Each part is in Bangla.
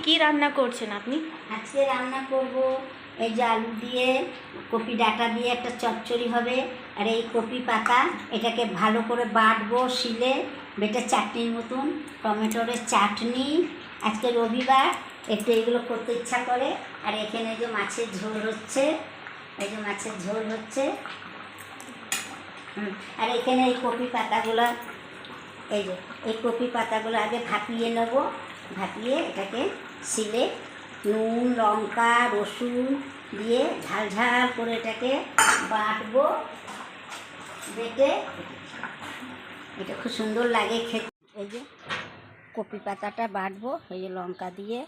কি রান্না করছেন আপনি? আজকে রান্না করব এই যে আলু দিয়ে কপি ডাঁটা দিয়ে একটা চচ্চড়ি হবে। আর এই কপি পাতা এটাকে ভালো করে বাটবো শিলে, বেটে চাটনির মতন, টমেটোরের চাটনি। আজকে রবিবার, একটু এগুলো করতে ইচ্ছা করে। আর এখানে যে মাছের ঝোল হচ্ছে, এই যে মাছের ঝোল হচ্ছে। আর এখানে এই কপি পাতাগুলো, এই কপি পাতাগুলো আগে ভাপিয়ে নেব। ভাপিয়ে এটাকে শিলে নুন লঙ্কা রসুন দিয়ে ঝাল ঝাল করে এটাকে বাটবো। বেটে এটা খুব সুন্দর লাগে খেতে। এই যে কপি পাতাটা বাটবো, এই যে লঙ্কা দিয়ে,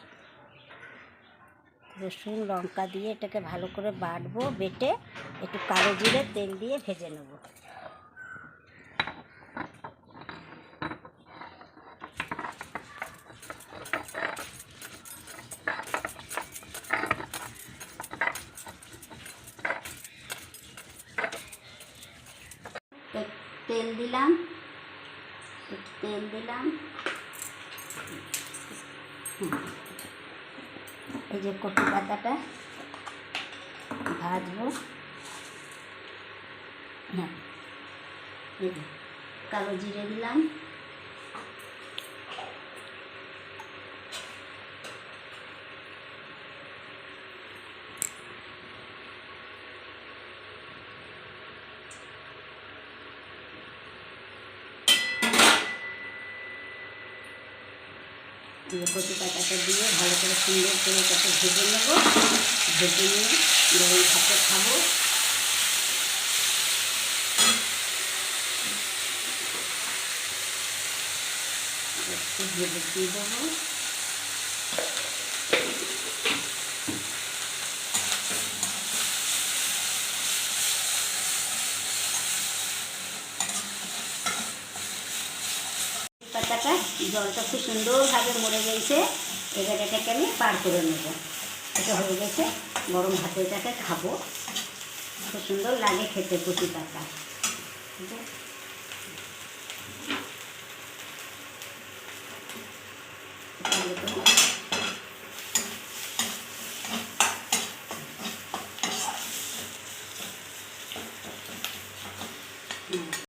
রসুন লঙ্কা দিয়ে এটাকে ভালো করে বাটবো। বেটে একটু কালো জিরে তেল দিয়ে ভেজে নেব। তেল দিলাম, তেল দিলাম। এই যে কপি পাতাটা ভাজবো। হ্যাঁ, এই যে কালো জিরে দিলাম। দিয়ে কচু পাতাটা দিয়ে ভালো করে সুন্দর করে এটাকে ভেজে নেব। ভেজে নিয়ে গরম ভাতে খাবো। একটু ভেজে দিয়ে দেবো। পাতাটা জলটা খুব সুন্দরভাবে মরে গেছে। এবার এটাকে আমি পার করে নেব। এটা হয়ে গেছে, গরম ভাতে এটাকে খাবো। খুব সুন্দর লাগে খেতে কচি পাতা। ঠিক আছে।